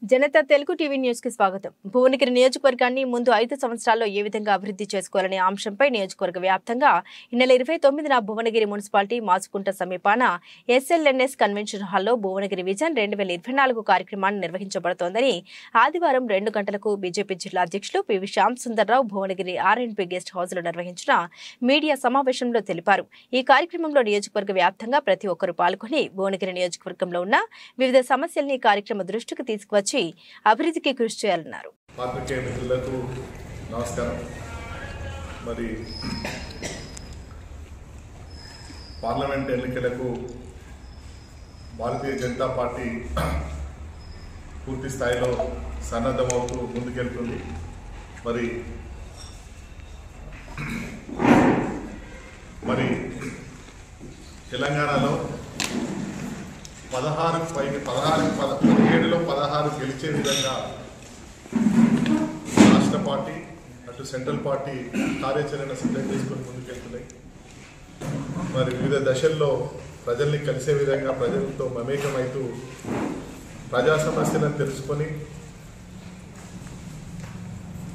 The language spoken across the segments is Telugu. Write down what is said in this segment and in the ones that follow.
జనతా తెలుగు టీవీ న్యూస్ కి స్వాగతం. భువనగిరి నియోజకవర్గాన్ని ముందు 5 సంవత్సరాల్లో ఏ విధంగా అభివృద్ధి చేసుకోవాలనే అంశంపై నియోజకవర్గ వ్యాప్తంగా ఈ నెల 29న భువనగిరి మున్సిపాలిటీ మాసుకుంట సమీపాన ఎస్ఎల్ఎన్ఎస్ కన్వెన్షన్ హాల్లో భువనగిరి విజన్ 2024 కార్యక్రమాన్ని నిర్వహించబడుతోందని ఆదివారం 2 గంటలకు బీజేపీ జిల్లా అధ్యక్షులు PV Shyam Sundarrao Bhuvanagiri R and B guest house లో నిర్వహించిన మీడియా సమావేశంలో తెలిపారు. ఈ కార్యక్రమంలో నియోజకవర్గ వ్యాప్తంగా ప్రతి ఒక్కరూ పాల్గొని భువనగిరి నియోజకవర్గంలో ఉన్న వివిధ సమస్యల్ని కార్యక్రమ దృష్టికి తీసుకువచ్చి అభివృద్ధికి కృషి చేయాలన్నారు. పాత్రికేయ మిత్రులకు నమస్కారం. మరి పార్లమెంట్ ఎన్నికలకు భారతీయ జనతా పార్టీ పూర్తి స్థాయిలో సన్నద్ధమవుతూ ముందుకెళ్తుంది. మరి తెలంగాణలో 17లో 16 గెలిచే విధంగా రాష్ట్ర పార్టీ అటు సెంట్రల్ పార్టీ కార్యాచరణ సిద్ధం చేసుకుని ముందుకెళ్తున్నాయి. మరి వివిధ దశల్లో ప్రజల్ని కలిసే విధంగా ప్రజలతో మమేకమైతూ ప్రజా సమస్యలను తెలుసుకొని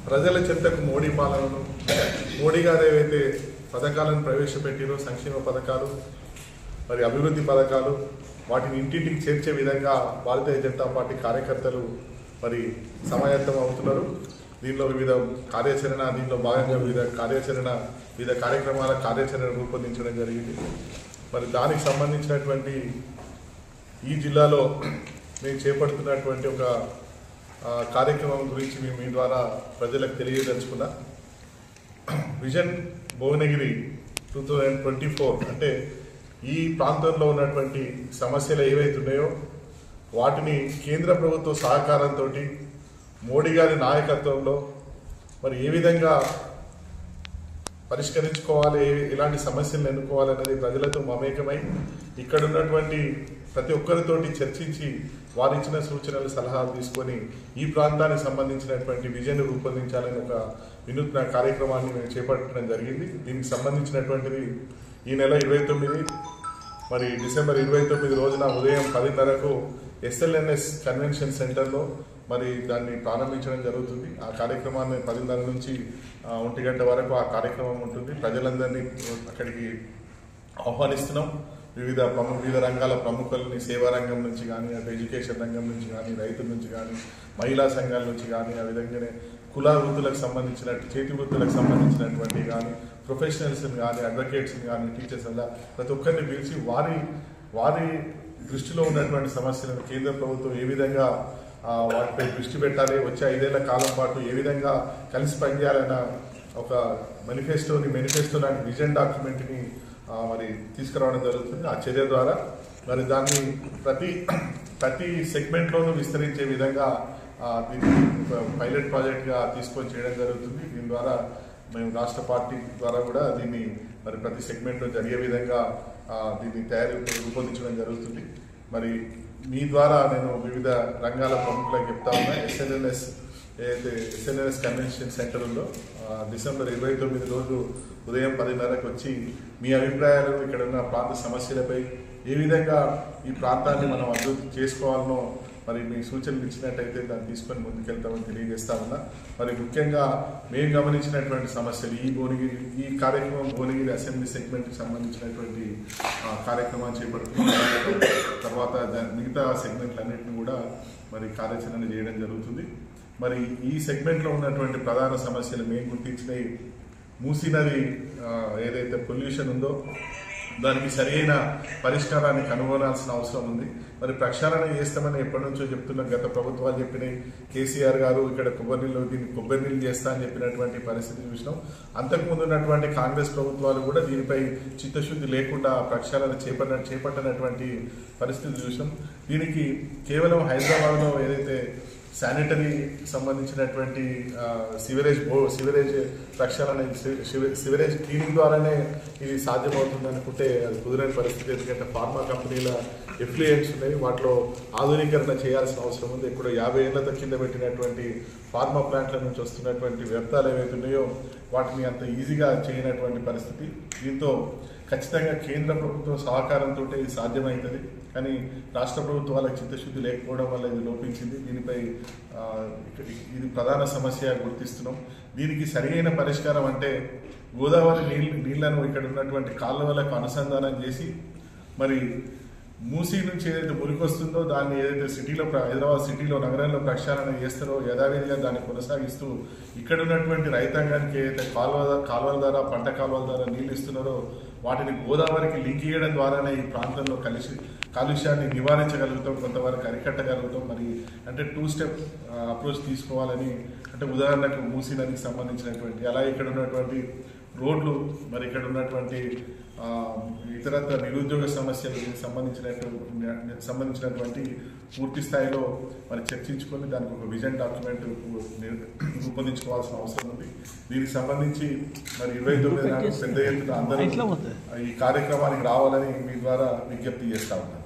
ప్రజల చెంతకు మోడీ పాలనను మోడీ గారు ఏవైతే పథకాలను ప్రవేశపెట్టిరో సంక్షేమ పథకాలు మరి అభివృద్ధి పథకాలు వాటిని ఇంటింటికి చేర్చే విధంగా భారతీయ జనతా పార్టీ కార్యకర్తలు మరి సమాయత్తం అవుతున్నారు. దీనిలో దీనిలో భాగంగా వివిధ కార్యక్రమాల కార్యాచరణ రూపొందించడం జరిగింది. మరి దానికి సంబంధించినటువంటి ఈ జిల్లాలో మేము చేపడుతున్నటువంటి ఒక కార్యక్రమం గురించి మేము మీ ద్వారా ప్రజలకు తెలియదలుచుకున్నా. విజన్ భువనగిరి 2024 అంటే ఈ ప్రాంతంలో ఉన్నటువంటి సమస్యలు ఏవైతే ఉన్నాయో వాటిని కేంద్ర ప్రభుత్వ సహకారంతో మోడీ గారి నాయకత్వంలో మరి ఏ విధంగా పరిష్కరించుకోవాలి, ఎలాంటి సమస్యలను ఎన్నుకోవాలనేది ప్రజలతో మమేకమై ఇక్కడ ఉన్నటువంటి ప్రతి ఒక్కరితోటి చర్చించి వారిచ్చిన సూచనలు సలహాలు తీసుకొని ఈ ప్రాంతానికి సంబంధించినటువంటి విజన్ రూపొందించాలని ఒక వినూత్న కార్యక్రమాన్ని మేము చేపట్టడం జరిగింది. దీనికి సంబంధించినటువంటిది ఈ నెల 29 మరి డిసెంబర్ 29 రోజున ఉదయం 10:30కు ఎస్ఎల్ఎన్ఎస్ కన్వెన్షన్ సెంటర్లో మరి దాన్ని ప్రారంభించడం జరుగుతుంది. ఆ కార్యక్రమాన్ని 10:30 నుంచి 1 గంట వరకు ఆ కార్యక్రమం ఉంటుంది. ప్రజలందరినీ అక్కడికి ఆహ్వానిస్తున్నాం. వివిధ రంగాల ప్రముఖులని సేవా రంగం నుంచి కానీ, అటు ఎడ్యుకేషన్ రంగం నుంచి కానీ, రైతుల నుంచి కానీ, మహిళా సంఘాల నుంచి కానీ, ఆ విధంగానే కుల వృత్తులకు సంబంధించినట్టు చేతి వృత్తులకు సంబంధించినటువంటి కానీ, ప్రొఫెషనల్స్ని కానీ, అడ్వకేట్స్ని కానీ, టీచర్స్ అలా ప్రతి ఒక్కరిని పిలిచి వారి దృష్టిలో ఉన్నటువంటి సమస్యలను కేంద్ర ప్రభుత్వం ఏ విధంగా వాటిపై దృష్టి పెట్టాలి, వచ్చే 5 ఏళ్ల కాలం పాటు ఏ విధంగా కలిసి పనిచేయాలన్న ఒక మేనిఫెస్టో లాంటి విజన్ డాక్యుమెంట్ని మరి తీసుకురావడం జరుగుతుంది. ఆ చర్య ద్వారా మరి దాన్ని ప్రతి సెగ్మెంట్లోనూ విస్తరించే విధంగా దీన్ని పైలట్ ప్రాజెక్ట్గా తీసుకొని చేయడం జరుగుతుంది. దీని ద్వారా మేము రాష్ట్ర పార్టీ ద్వారా కూడా దీన్ని మరి ప్రతి సెగ్మెంట్లో జరిగే విధంగా దీన్ని రూపొందించడం జరుగుతుంది. మరి మీ ద్వారా నేను వివిధ రంగాల ప్రముఖులకు చెప్తా ఉన్నా. ఎస్ఎల్ఎన్ఎస్ కన్వెన్షన్ సెంటర్ ఉందో డిసెంబర్ 29 రోజు ఉదయం 10:30కు వచ్చి మీ అభిప్రాయాలు, ఇక్కడ ఉన్న ప్రాంత సమస్యలపై ఏ విధంగా ఈ ప్రాంతాన్ని మనం అభివృద్ధి చేసుకోవాలనో మరి మీ సూచనలు ఇచ్చినట్టయితే దాన్ని తీసుకొని ముందుకెళ్తామని తెలియజేస్తా ఉన్నా. మరి ముఖ్యంగా మేము గమనించినటువంటి సమస్యలు ఈ కార్యక్రమం భువనగిరి అసెంబ్లీ సెగ్మెంట్కి సంబంధించినటువంటి కార్యక్రమాన్ని చేపడుతున్నాం. తర్వాత మిగతా సెగ్మెంట్లన్నింటినీ కూడా మరి కార్యాచరణ చేయడం జరుగుతుంది. మరి ఈ సెగ్మెంట్లో ఉన్నటువంటి ప్రధాన సమస్యలు మేము గుర్తించినవి, మూసీ నది ఏదైతే పొల్యూషన్ ఉందో దానికి సరైన పరిష్కారాన్ని కనుగొనాల్సిన అవసరం ఉంది. మరి ప్రక్షాళన చేస్తామని ఎప్పటి నుంచో చెప్తున్న గత ప్రభుత్వాలు చెప్పినాయి. కేసీఆర్ గారు ఇక్కడ కొబ్బరి నీళ్ళు చేస్తా అని చెప్పినటువంటి పరిస్థితి చూసినాం. అంతకుముందు ఉన్నటువంటి కాంగ్రెస్ ప్రభుత్వాలు కూడా దీనిపై చిత్తశుద్ధి లేకుండా ప్రక్షాళన చేపట్టనటువంటి పరిస్థితి చూసినాం. దీనికి కేవలం హైదరాబాద్లో ఏదైతే శానిటరీ సంబంధించినటువంటి సివరేజ్ ప్రక్షాళన సివరేజ్ క్లీనింగ్ ద్వారానే ఇది సాధ్యమవుతుంది అనుకుంటే అది కుదరని పరిస్థితి. ఎందుకంటే ఫార్మా కంపెనీల ఎఫ్లుయెన్స్ ఉన్నాయి, వాటిలో ఆధునీకరణ చేయాల్సిన అవసరం ఉంది. ఇప్పుడు 50 ఏళ్ల కింద పెట్టినటువంటి ఫార్మా ప్లాంట్ల నుంచి వస్తున్నటువంటి వ్యర్థాలు ఏవైతే ఉన్నాయో వాటిని అంత ఈజీగా చేయనటువంటి పరిస్థితి. దీంతో ఖచ్చితంగా కేంద్ర ప్రభుత్వం సహకారంతో ఇది సాధ్యమవుతుంది. కానీ రాష్ట్ర ప్రభుత్వాలకు చిత్తశుద్ధి లేకపోవడం వల్ల ఇది లోపించింది. దీనిపై ఇది ప్రధాన సమస్య గుర్తిస్తున్నాం. దీనికి సరైన పరిష్కారం అంటే గోదావరి నీళ్లను ఇక్కడ ఉన్నటువంటి కాలువలకు అనుసంధానం చేసి మరి మూసీ నుంచి ఏదైతే మురికొస్తుందో దాన్ని ఏదైతే సిటీలో హైదరాబాద్ సిటీలో నగరంలో ప్రక్షాళన చేస్తారో యథావిధిగా దాన్ని కొనసాగిస్తూ ఇక్కడ ఉన్నటువంటి రైతాంగానికి ఏదైతే కాలువల ద్వారా పంట కాలువల ద్వారా నీళ్లు ఇస్తున్నారో వాటిని గోదావరికి లింక్ చేయడం ద్వారానే ఈ ప్రాంతంలో కాలుష్యాన్ని నివారించగలుగుతాం, కొంతవరకు అరికట్టగలుగుతాం. మరి అంటే 2 స్టెప్ అప్రోచ్ తీసుకోవాలని, అంటే ఉదాహరణకు మూసీ నదికి సంబంధించినటువంటి అలా ఇక్కడ ఉన్నటువంటి రోడ్లు, మరి ఇక్కడ ఉన్నటువంటి ఇతరత్ర నిరుద్యోగ సమస్యలకు సంబంధించినటువంటి పూర్తి స్థాయిలో మరి చర్చించుకొని దానికి ఒక విజన్ డాక్యుమెంట్ రూపొందించుకోవాల్సిన అవసరం ఉంది. దీనికి సంబంధించి మరి 29 నాడు పెద్ద ఎత్తున అందరూ ఈ కార్యక్రమానికి రావాలని మీ ద్వారా విజ్ఞప్తి చేస్తా ఉన్నాను.